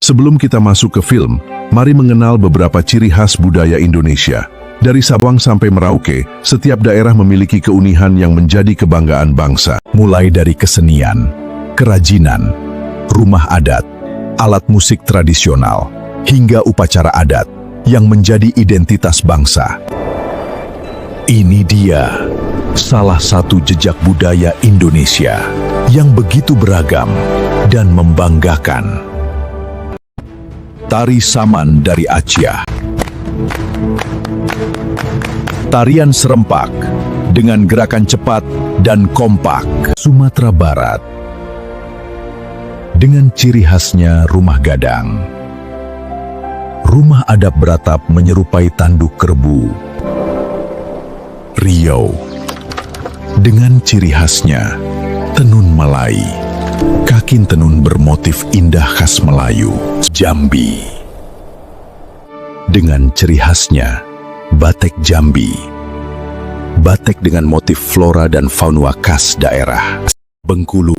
Sebelum kita masuk ke film, mari mengenal beberapa ciri khas budaya Indonesia. Dari Sabang sampai Merauke, setiap daerah memiliki keunikan yang menjadi kebanggaan bangsa. Mulai dari kesenian, kerajinan, rumah adat, alat musik tradisional, hingga upacara adat yang menjadi identitas bangsa. Ini dia salah satu jejak budaya Indonesia yang begitu beragam dan membanggakan. Tari Saman dari Aceh. Tarian serempak dengan gerakan cepat dan kompak. Sumatera Barat dengan ciri khasnya rumah gadang. Rumah adab beratap menyerupai tanduk kerbau. Riau dengan ciri khasnya tenun Malai. Kakin tenun bermotif indah khas Melayu. Jambi dengan ciri khasnya batik Jambi. Batik dengan motif flora dan fauna khas daerah. Bengkulu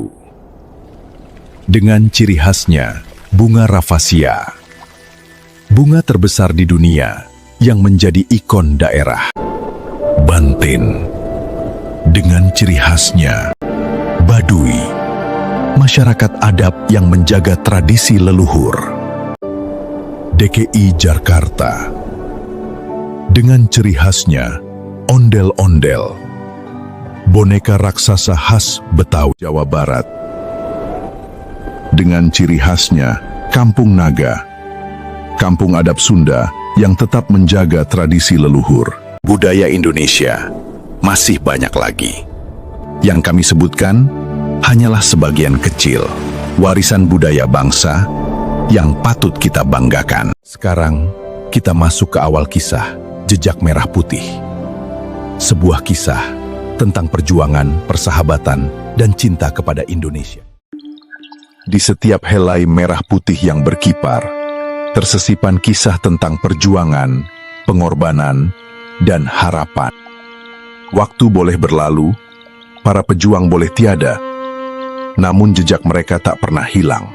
dengan ciri khasnya bunga raffasia. Bunga terbesar di dunia yang menjadi ikon daerah. Banten dengan ciri khasnya Baduy, masyarakat adab yang menjaga tradisi leluhur. DKI Jakarta dengan ciri khasnya ondel-ondel, boneka raksasa khas Betawi. Jawa Barat dengan ciri khasnya Kampung Naga, kampung adab Sunda yang tetap menjaga tradisi leluhur. Budaya Indonesia masih banyak lagi. Yang kami sebutkan hanyalah sebagian kecil warisan budaya bangsa yang patut kita banggakan. Sekarang kita masuk ke awal kisah Jejak Merah Putih. Sebuah kisah tentang perjuangan, persahabatan, dan cinta kepada Indonesia. Di setiap helai merah putih yang berkibar, tersisipan kisah tentang perjuangan, pengorbanan, dan harapan. Waktu boleh berlalu, para pejuang boleh tiada, namun jejak mereka tak pernah hilang.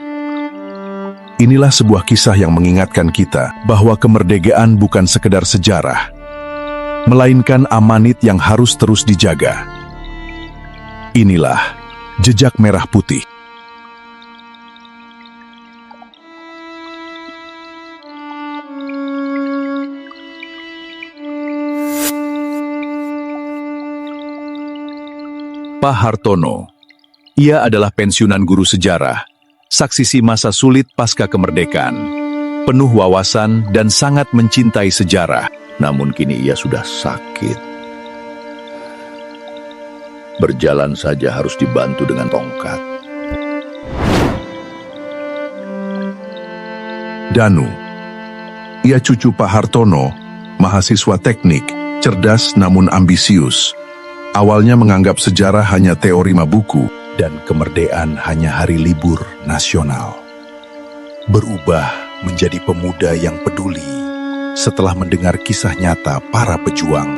Inilah sebuah kisah yang mengingatkan kita bahwa kemerdekaan bukan sekedar sejarah, melainkan amanat yang harus terus dijaga. Inilah Jejak Merah Putih. Pak Hartono. Ia adalah pensiunan guru sejarah, saksisi masa sulit pasca kemerdekaan, penuh wawasan dan sangat mencintai sejarah. Namun kini ia sudah sakit. Berjalan saja harus dibantu dengan tongkat. Danu. Ia cucu Pak Hartono, mahasiswa teknik, cerdas namun ambisius. Awalnya menganggap sejarah hanya teori buku dan kemerdekaan hanya hari libur nasional. Berubah menjadi pemuda yang peduli setelah mendengar kisah nyata para pejuang.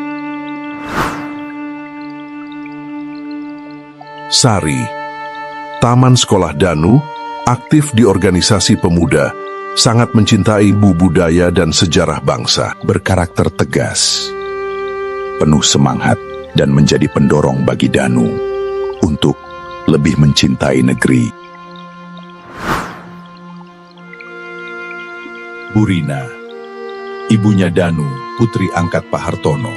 Sari. Taman Sekolah Danu, aktif di organisasi pemuda, sangat mencintai budaya dan sejarah bangsa, berkarakter tegas, penuh semangat, dan menjadi pendorong bagi Danu untuk lebih mencintai negeri. Burina. Ibunya Danu, putri angkat Pak Hartono.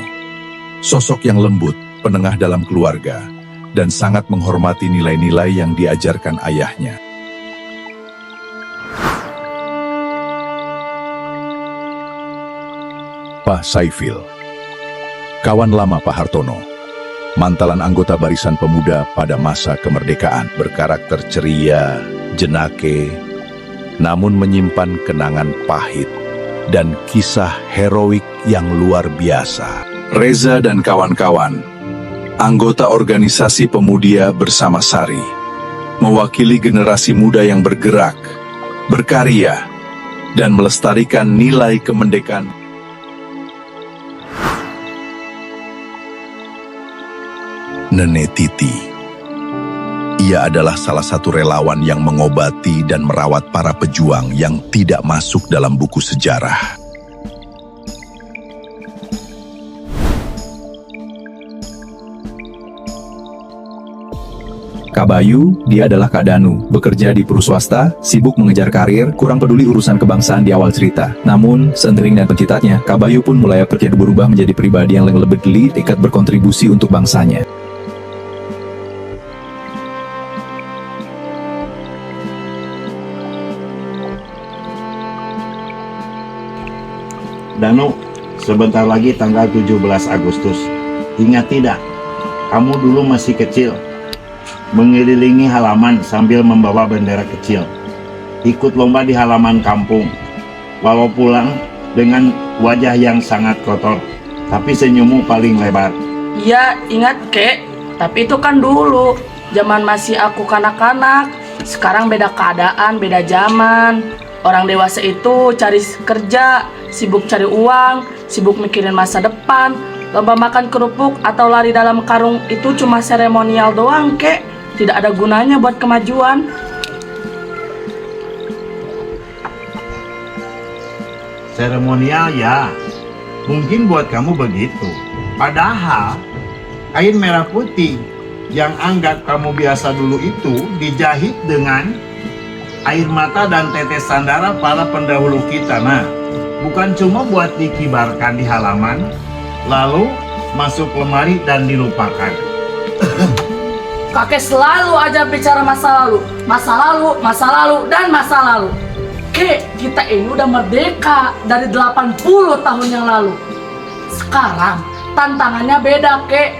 Sosok yang lembut, penengah dalam keluarga, dan sangat menghormati nilai-nilai yang diajarkan ayahnya. Pak Saifil. Kawan lama Pak Hartono, mantalan anggota Barisan Pemuda pada masa kemerdekaan, berkarakter ceria, jenake, namun menyimpan kenangan pahit dan kisah heroik yang luar biasa. Reza dan kawan-kawan, anggota organisasi pemuda bersama Sari, mewakili generasi muda yang bergerak, berkarya, dan melestarikan nilai kemerdekaan. Nenek Titi. Ia adalah salah satu relawan yang mengobati dan merawat para pejuang yang tidak masuk dalam buku sejarah. Kak Bayu, dia adalah Kak Danu, bekerja di perusahaan swasta, sibuk mengejar karir, kurang peduli urusan kebangsaan di awal cerita. Namun, seiring dan penciptanya, Kak Bayu pun mulai berubah menjadi pribadi yang lebih geli, ikut berkontribusi untuk bangsanya. Danu, sebentar lagi tanggal 17 Agustus. Ingat tidak, kamu dulu masih kecil, mengelilingi halaman sambil membawa bendera kecil. Ikut lomba di halaman kampung. Walau pulang dengan wajah yang sangat kotor, tapi senyummu paling lebar. Iya, ingat kek. Tapi itu kan dulu, zaman masih aku kanak-kanak. Sekarang beda keadaan, beda zaman. Orang dewasa itu cari kerja, sibuk cari uang, sibuk mikirin masa depan. Lomba makan kerupuk atau lari dalam karung itu cuma seremonial doang, kek. Tidak ada gunanya buat kemajuan. Seremonial ya, mungkin buat kamu begitu. Padahal kain merah putih yang anggap kamu biasa dulu itu dijahit dengan air mata dan tetesan darah para pendahulu kita. Nah, bukan cuma buat dikibarkan di halaman, lalu masuk lemari dan dilupakan. Kakek selalu aja bicara masa lalu, masa lalu, masa lalu, dan masa lalu. Kek, kita ini udah merdeka dari 80 tahun yang lalu. Sekarang tantangannya beda, kek.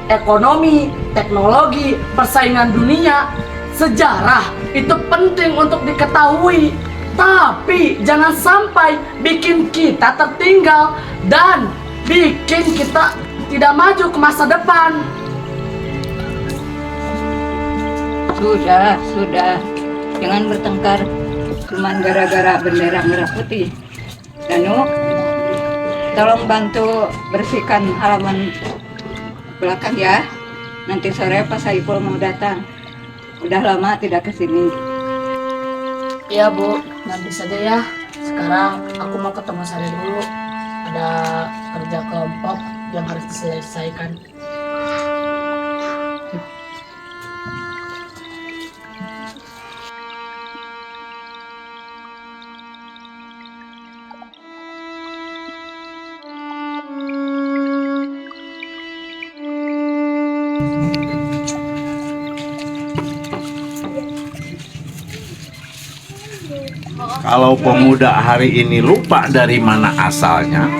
Ekonomi, teknologi, persaingan dunia, sejarah itu penting untuk diketahui. Tapi jangan sampai bikin kita tertinggal dan bikin kita tidak maju ke masa depan. Sudah. Jangan bertengkar cuman gara-gara bendera merah putih. Danu, tolong bantu bersihkan halaman belakang ya. Nanti sore pas Saiful mau datang. Udah lama tidak kesini. Iya Bu, nanti saja ya. Sekarang aku mau ketemu Sari dulu. Ada kerja kelompok yang harus diselesaikan. Kalau pemuda hari ini lupa dari mana asalnya,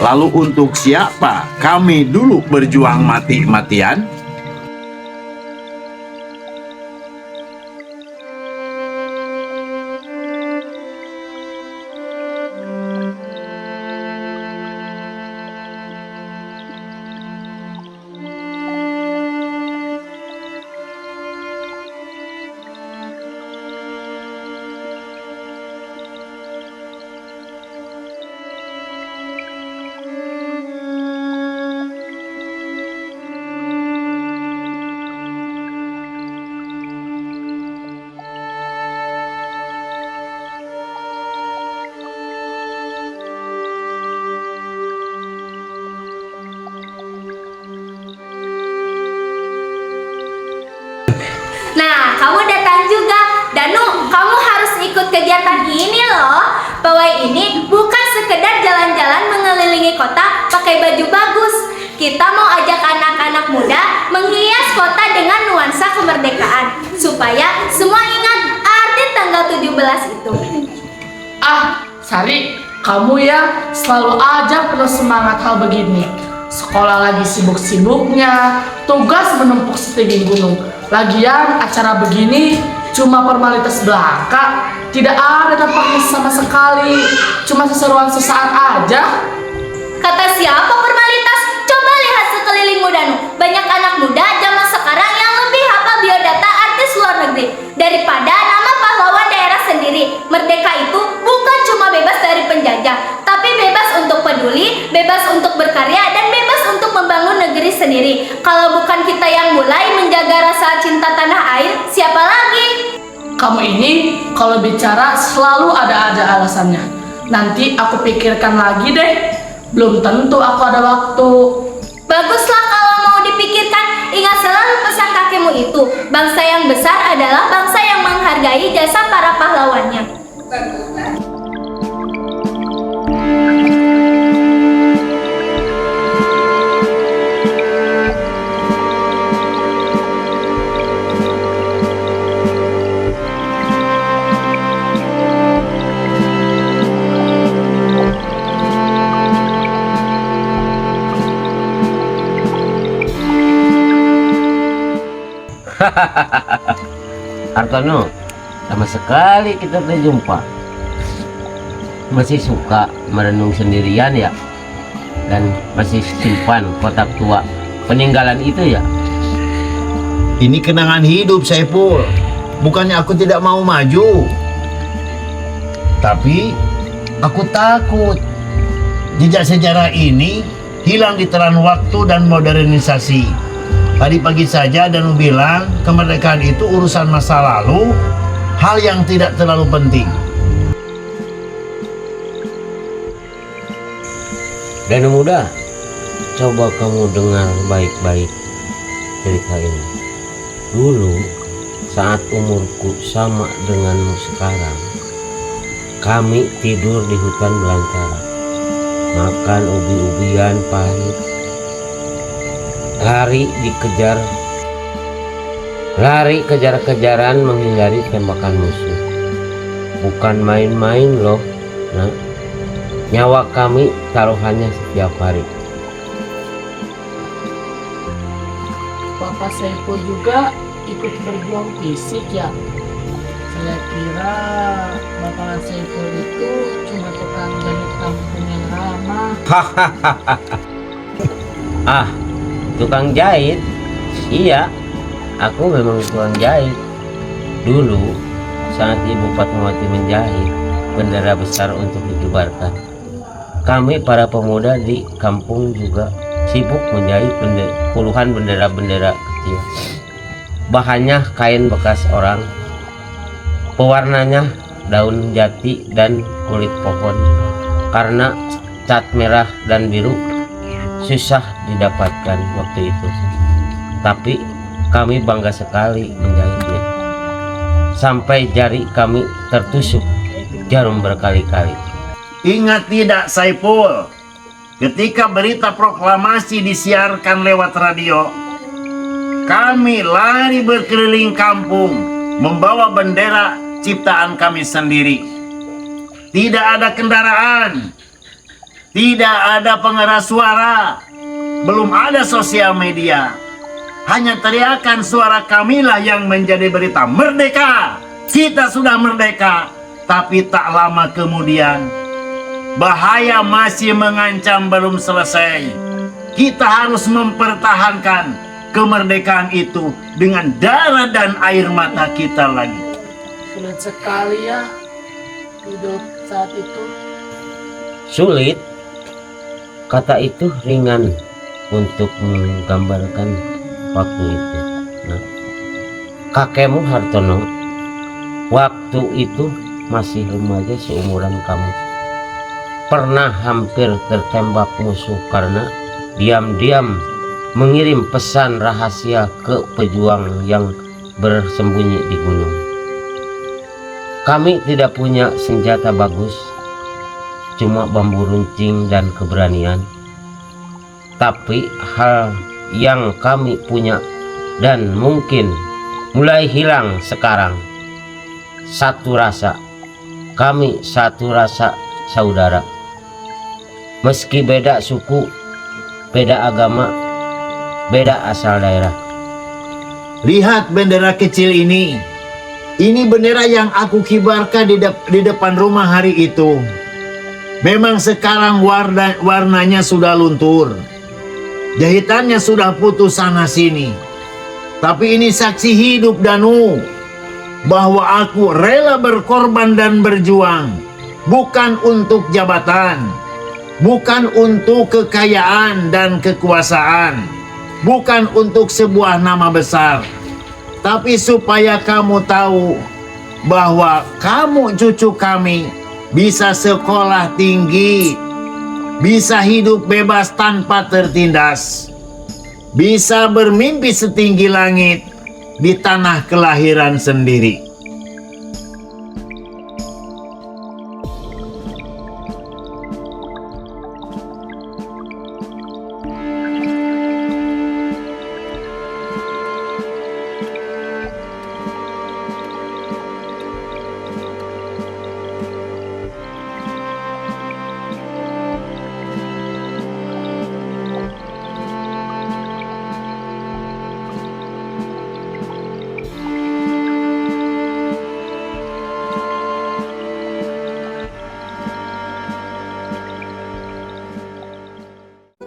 lalu untuk siapa kami dulu berjuang mati-matian? Nah, kamu datang juga. Danu, kamu harus ikut kegiatan ini loh. Pawai ini bukan sekedar jalan-jalan mengelilingi kota pakai baju bagus. Kita mau ajak anak-anak muda menghias kota dengan nuansa kemerdekaan, supaya semua ingat arti tanggal 17 itu. Ah, Sari, kamu ya selalu aja penuh semangat hal begini. Sekolah lagi sibuk-sibuknya, tugas menumpuk setinggi gunung. Lagian acara begini cuma formalitas belaka, tidak ada dampaknya sama sekali, cuma seseruan sesaat aja. Kata siapa formalitas? Coba lihat sekelilingmu Danu. Banyak anak muda zaman sekarang yang lebih hafal biodata artis luar negeri daripada nama pahlawan daerah sendiri. Merdeka itu bukan cuma bebas dari penjajah, tapi bebas untuk peduli, bebas untuk berkarya, dan bebas untuk membangun negeri sendiri. Kalau bukan kita yang mulai menjaga rasa cinta tanah air, siapa lagi? Kamu ini kalau bicara selalu ada aja alasannya. Nanti aku pikirkan lagi deh. Belum tentu aku ada waktu. Baguslah kalau mau dipikirkan. Ingat selalu pesan kakekmu itu. Bangsa yang besar adalah bangsa yang menghargai jasa para pahlawannya. Hartono, lama sekali kita berjumpa. Masih suka merenung sendirian ya? Dan masih simpan kotak tua peninggalan itu ya? Ini kenangan hidup, Saiful. Bukannya aku tidak mau maju. Tapi aku takut jejak sejarah ini hilang di telan waktu dan modernisasi. Tadi pagi saja Danu bilang kemerdekaan itu urusan masa lalu, hal yang tidak terlalu penting. Danu muda, coba kamu dengar baik-baik cerita ini. Dulu saat umurku sama denganmu sekarang, kami tidur di hutan belantara, makan ubi-ubian pahit, lari kejar-kejaran menghindari tembakan musuh. Bukan main-main loh. Nah, nyawa kami taruhannya setiap hari. Bapak Saiful juga ikut berjuang fisik ya? Saya kira Bapak Saiful itu cuma tukang jahit kampung yang ramah. Ah, tukang jahit? Iya, aku memang tukang jahit. Dulu saat Ibu Fatmawati menjahit bendera besar untuk dikibarkan, kami para pemuda di kampung juga sibuk menjahit puluhan bendera-bendera kecil. Bahannya kain bekas orang, pewarnanya daun jati dan kulit pohon. Karena cat merah dan biru susah didapatkan waktu itu, tapi kami bangga sekali menjahitnya. Sampai jari kami tertusuk jarum berkali-kali. Ingat tidak, Saiful? Ketika berita proklamasi disiarkan lewat radio, kami lari berkeliling kampung membawa bendera ciptaan kami sendiri. Tidak ada kendaraan, tidak ada pengeras suara, belum ada sosial media. Hanya teriakan suara kamilah yang menjadi berita merdeka. Kita sudah merdeka. Tapi tak lama kemudian, bahaya masih mengancam belum selesai. Kita harus mempertahankan kemerdekaan itu dengan darah dan air mata kita lagi. Sulit sekali ya hidup saat itu. Sulit? Kata itu ringan untuk menggambarkan waktu itu. Nah, kakekmu Hartono waktu itu masih remaja seumuran kamu. Pernah hampir tertembak musuh karena diam-diam mengirim pesan rahasia ke pejuang yang bersembunyi di gunung. Kami tidak punya senjata bagus, cuma bambu runcing dan keberanian. Tapi hal yang kami punya dan mungkin mulai hilang sekarang, satu rasa. Kami satu rasa saudara. Meski beda suku, beda agama, beda asal daerah. Lihat bendera kecil ini. Ini bendera yang aku kibarkan di depan rumah hari itu. Memang sekarang warnanya sudah luntur. Jahitannya sudah putus sana sini. Tapi ini saksi hidup, Danu, bahwa aku rela berkorban dan berjuang, bukan untuk jabatan, bukan untuk kekayaan dan kekuasaan, bukan untuk sebuah nama besar, tapi supaya kamu tahu bahwa kamu cucu kami bisa sekolah tinggi, bisa hidup bebas tanpa tertindas, bisa bermimpi setinggi langit di tanah kelahiran sendiri.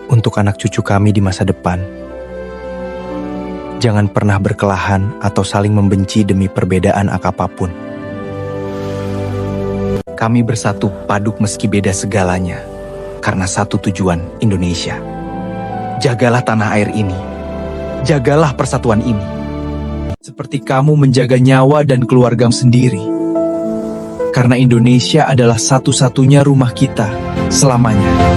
Untuk anak cucu kami di masa depan, jangan pernah berkelahan atau saling membenci demi perbedaan apapun. Kami bersatu paduk meski beda segalanya, karena satu tujuan, Indonesia. Jagalah tanah air ini, jagalah persatuan ini, seperti kamu menjaga nyawa dan keluargamu sendiri. Karena Indonesia adalah satu-satunya rumah kita selamanya.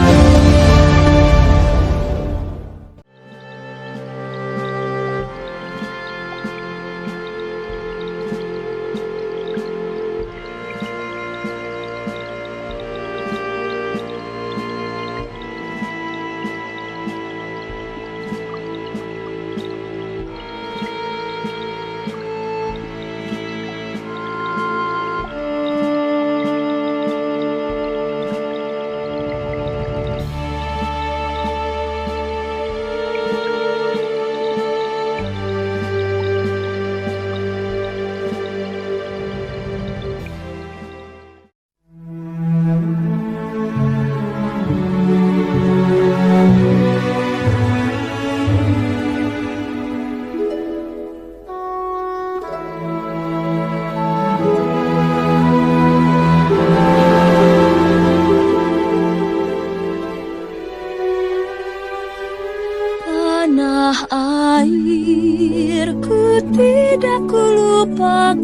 Tanah airku tidak kulupakan,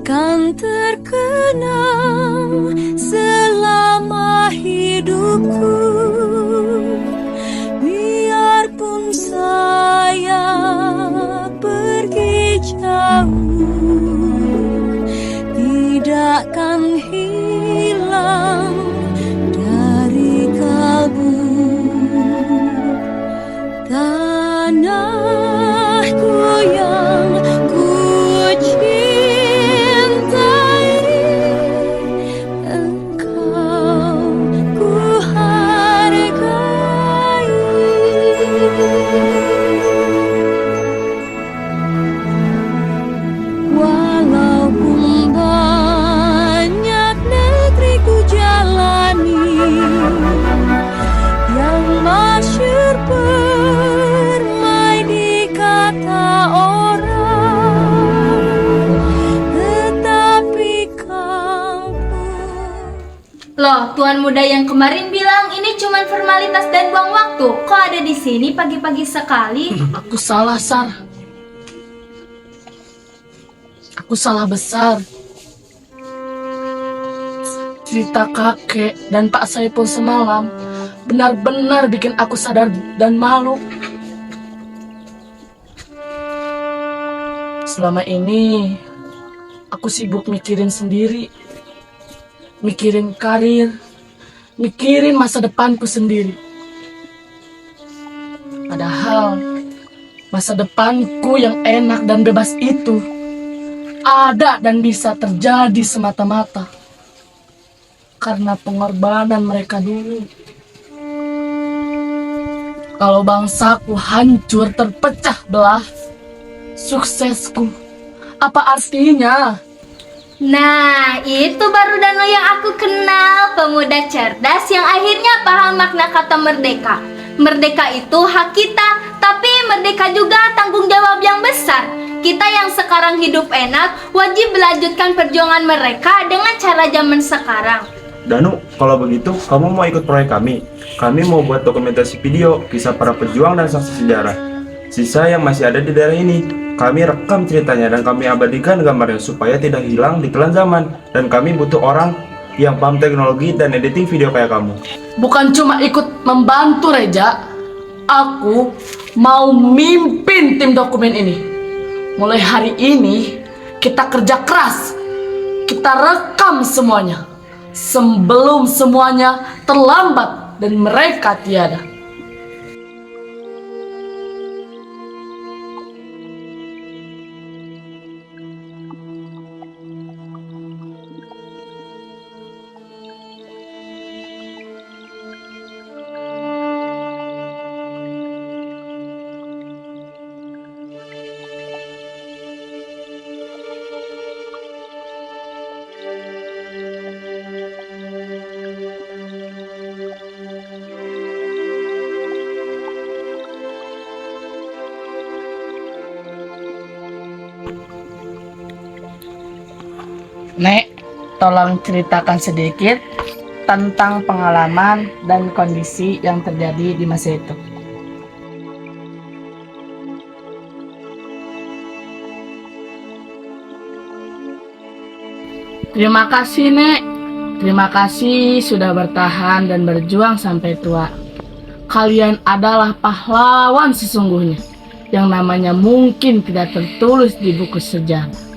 kan terkenang selama hidupku. Biarpun saya pergi jauh, tidak kan hilang dari kalbu. Tanahku yang ku cintai, engkau ku hargai. Walaupun banyak negeri ku jalani, yang masyhur permai di kata orang, tetapi kampung. Loh, tuan muda yang kemarin bilang ini cuma formalitas dan buang waktu. Kok ada di sini pagi-pagi sekali? Aku salah, Sar. Aku salah besar. Cerita kakek dan Pak Saipul semalam benar-benar bikin aku sadar dan malu. Selama ini, aku sibuk mikirin sendiri. Mikirin karir, mikirin masa depanku sendiri. Padahal, masa depanku yang enak dan bebas itu ada dan bisa terjadi semata-mata karena pengorbanan mereka dulu. Kalau bangsaku hancur terpecah belah, suksesku apa artinya? Nah, itu baru Dano yang aku kenal, pemuda cerdas yang akhirnya paham makna kata merdeka. Merdeka itu hak kita, tapi merdeka juga tanggung jawab yang besar. Kita yang sekarang hidup enak, wajib melanjutkan perjuangan mereka dengan cara zaman sekarang. Danu, kalau begitu kamu mau ikut proyek kami? Kami mau buat dokumentasi video kisah para pejuang dan saksi sejarah sisa yang masih ada di daerah ini. Kami rekam ceritanya dan kami abadikan gambarnya supaya tidak hilang di telan zaman. Dan kami butuh orang yang paham teknologi dan editing video kayak kamu. Bukan cuma ikut membantu Reja, aku mau mimpin tim dokumen ini. Mulai hari ini kita kerja keras, kita rekam semuanya sebelum semuanya terlambat dan mereka tiada. Nek, tolong ceritakan sedikit tentang pengalaman dan kondisi yang terjadi di masa itu. Terima kasih, Nek. Terima kasih sudah bertahan dan berjuang sampai tua. Kalian adalah pahlawan sesungguhnya, yang namanya mungkin tidak tertulis di buku sejarah.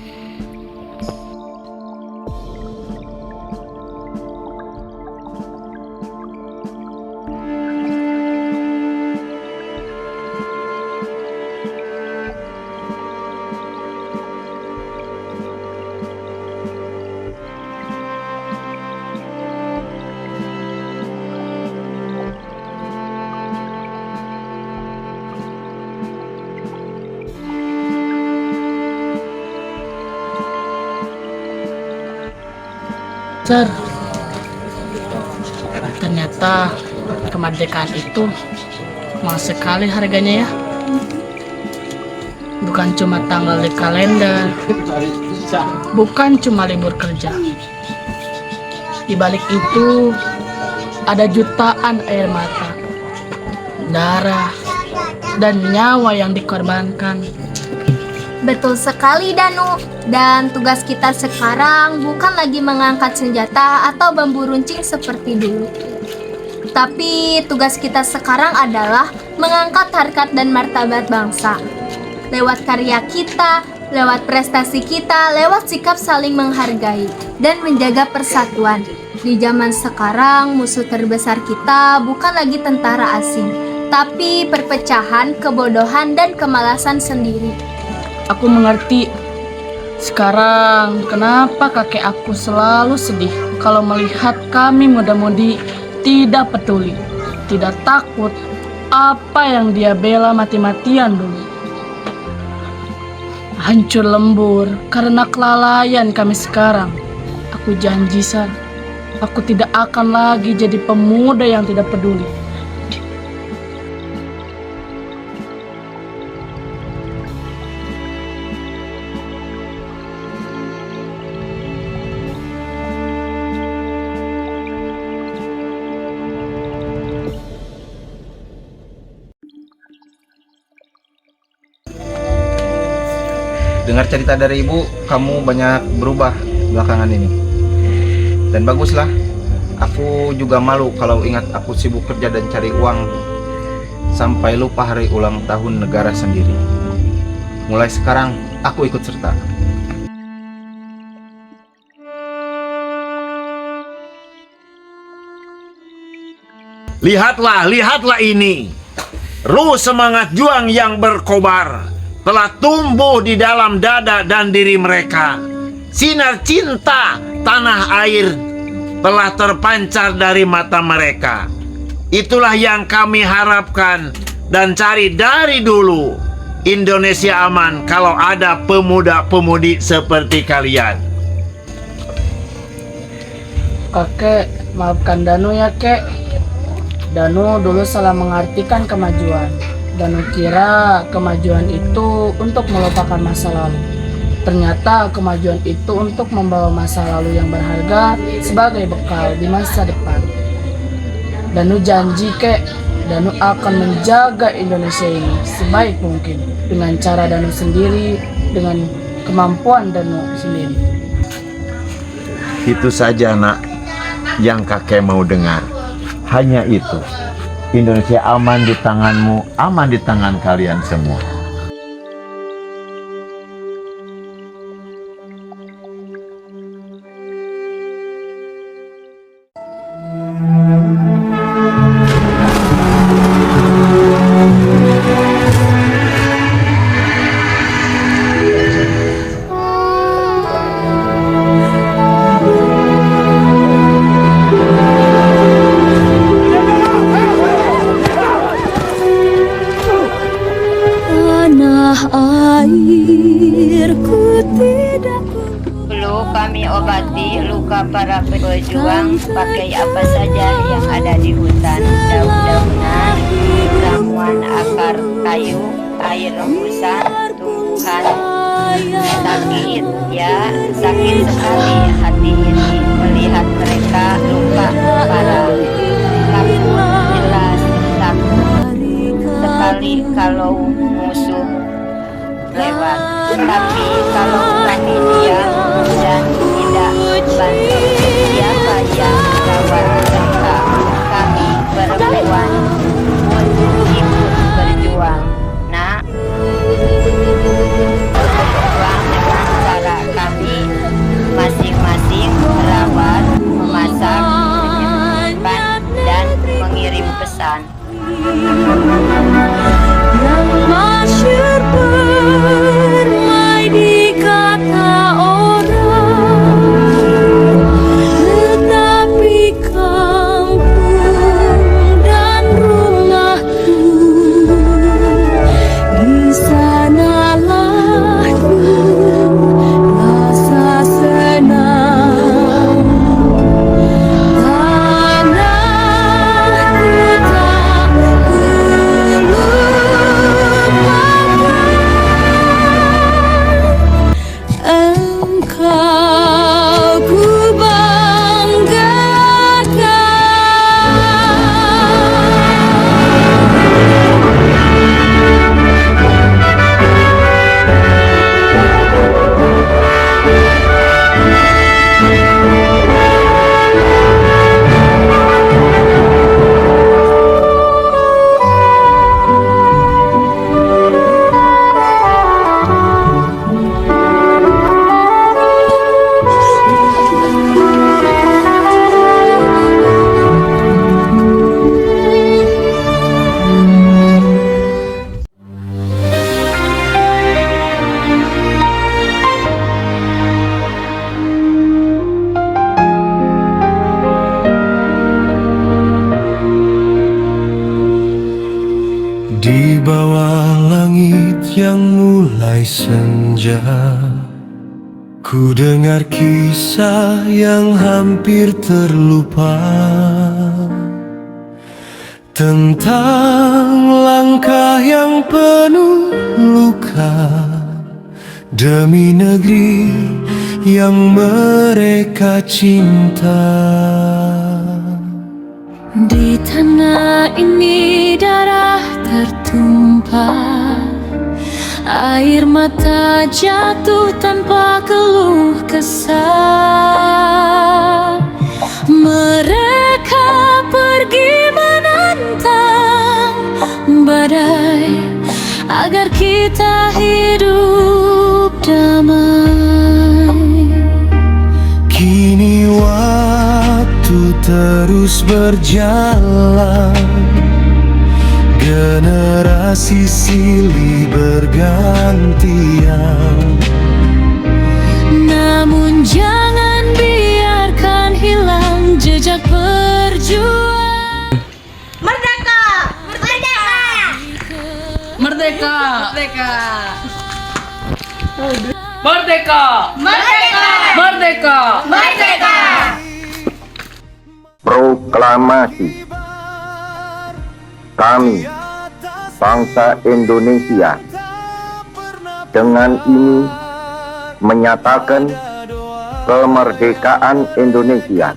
Sir, ternyata kemerdekaan itu mahal sekali harganya ya. Bukan cuma tanggal di kalender, bukan cuma libur kerja. Di balik itu ada jutaan air mata, darah, dan nyawa yang dikorbankan. Betul sekali Danu, dan tugas kita sekarang bukan lagi mengangkat senjata atau bambu runcing seperti dulu. Tapi tugas kita sekarang adalah mengangkat harkat dan martabat bangsa. Lewat karya kita, lewat prestasi kita, lewat sikap saling menghargai dan menjaga persatuan. Di zaman sekarang musuh terbesar kita bukan lagi tentara asing, tapi perpecahan, kebodohan, dan kemalasan sendiri. Aku mengerti. Sekarang kenapa kakek aku selalu sedih kalau melihat kami muda-mudi tidak peduli, tidak takut apa yang dia bela mati-matian dulu. Hancur lembur karena kelalaian kami sekarang. Aku janji, Sar, aku tidak akan lagi jadi pemuda yang tidak peduli. Dengar cerita dari ibu, kamu banyak berubah belakangan ini. Dan baguslah, aku juga malu kalau ingat aku sibuk kerja dan cari uang sampai lupa hari ulang tahun negara sendiri. Mulai sekarang, aku ikut serta. Lihatlah ini. Ruh semangat juang yang berkobar telah tumbuh di dalam dada dan diri mereka. Sinar cinta tanah air telah terpancar dari mata mereka. Itulah yang kami harapkan dan cari dari dulu. Indonesia aman kalau ada pemuda-pemudi seperti kalian. Kakek, maafkan Danu ya, Kek. Danu dulu salah mengartikan kemajuan. Danu kira kemajuan itu untuk melupakan masa lalu. Ternyata kemajuan itu untuk membawa masa lalu yang berharga sebagai bekal di masa depan. Danu janji kek, Danu akan menjaga Indonesia ini sebaik mungkin dengan cara Danu sendiri, dengan kemampuan Danu sendiri. Itu saja nak yang kakek mau dengar. Hanya itu. Indonesia aman di tanganmu, aman di tangan kalian semua. Tanah airku tidak Perlu kami obati luka para pejuang pakai apa saja yang ada di hutan. Daun-daunan, ramuan akar kayu, air rebusan, tumbuhan. Sakit ya, sakit sekali hati ini melihat mereka luka parah. Takut, jelas takut sekali kalau musuh lewat. Tapi kalau kami diam dan tidak bantu, siapa yang rawat mereka? Kami perempuan pun ikut berjuang, nak. Berjuang dengan cara kami masing-masing merawat, memasak, menyimpan, dan mengirim pesan. yang masyhur bermain di kata orang, tetapi kampung dan rumahku di sanalah ku rasa senang. Tanahku tak engkau ku Di bawah langit yang mulai senja, ku dengar kisah yang hampir terlupa tentang langkah yang penuh luka demi negeri yang mereka cinta. Di tanah ini darah tertumpah, air mata jatuh tanpa keluh kesah. Mereka pergi menantang badai agar kita hidup damai. Kini waktu terus berjalan, generasi silih bergantian. Namun jangan biarkan hilang jejak perjuangan. Merdeka! Merdeka! Merdeka! Merdeka! Merdeka! Merdeka! Merdeka! Proklamasi. Kami, bangsa Indonesia, dengan ini menyatakan kemerdekaan Indonesia.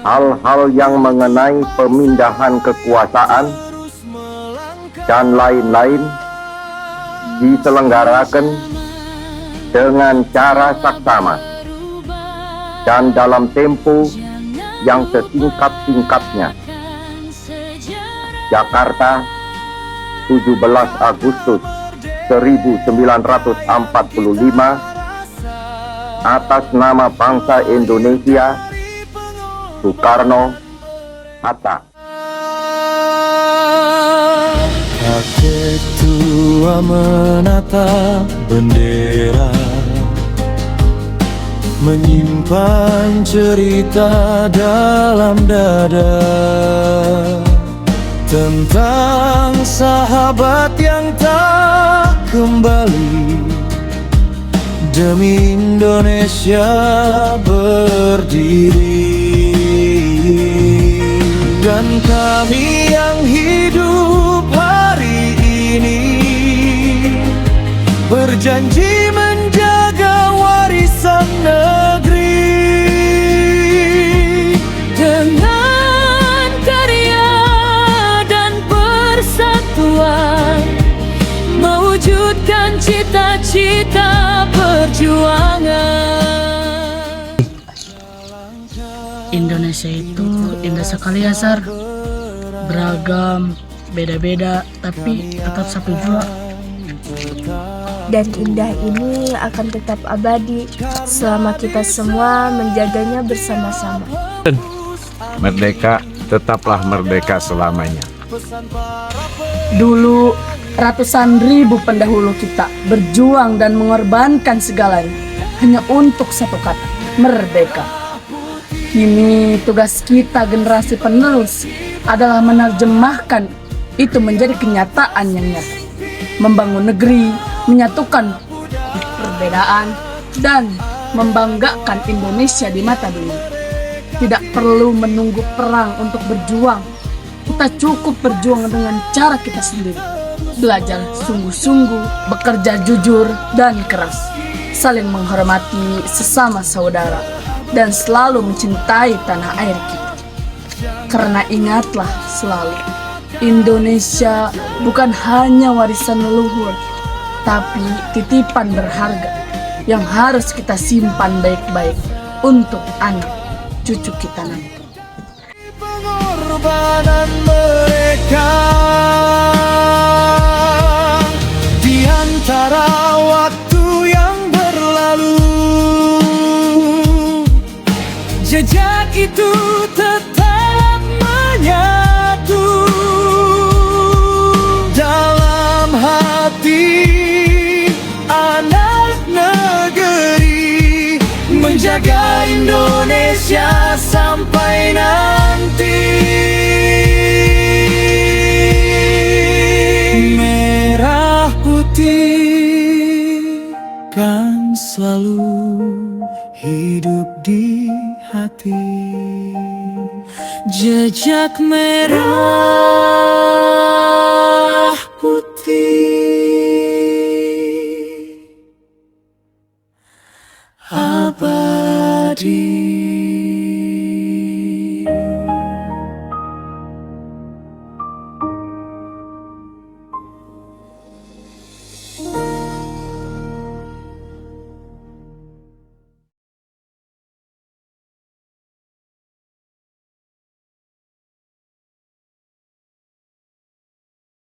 Hal-hal yang mengenai pemindahan kekuasaan dan lain-lain diselenggarakan dengan cara saksama dan dalam tempo yang sesingkat-singkatnya. Jakarta, 17 Agustus 1945, atas nama bangsa Indonesia, Soekarno, Hatta. Kakek tua menata bendera, menyimpan cerita dalam dada tentang sahabat yang tak kembali demi Indonesia berdiri. Dan kami yang hidup hari ini berjanji menjaga warisan negeri dengan karya dan persatuan, mewujudkan cita-cita perjuangan. Indonesia itu indah sekali ya, Sar. Beragam, beda-beda, tapi tetap satu jua. Dan indah ini akan tetap abadi selama kita semua menjaganya bersama-sama. Merdeka tetaplah merdeka selamanya. Dulu ratusan ribu pendahulu kita berjuang dan mengorbankan segalanya hanya untuk satu kata, merdeka. Kini tugas kita generasi penerus adalah menerjemahkan itu menjadi kenyataan yang nyata. Membangun negeri, menyatukan perbedaan, dan membanggakan Indonesia di mata dunia. Tidak perlu menunggu perang untuk berjuang. Kita cukup berjuang dengan cara kita sendiri. Belajar sungguh-sungguh, bekerja jujur dan keras, saling menghormati sesama saudara, dan selalu mencintai tanah air kita. Karena ingatlah selalu, Indonesia bukan hanya warisan leluhur, tapi titipan berharga yang harus kita simpan baik-baik untuk anak cucu kita nanti. Pengorbanan mereka di antara waktu yang berlalu, jejak itu tetap menyatu dalam hati anak negeri, menjaga Indonesia sampai nanti. Merah putih kan selalu hidup di hati. Jejak merah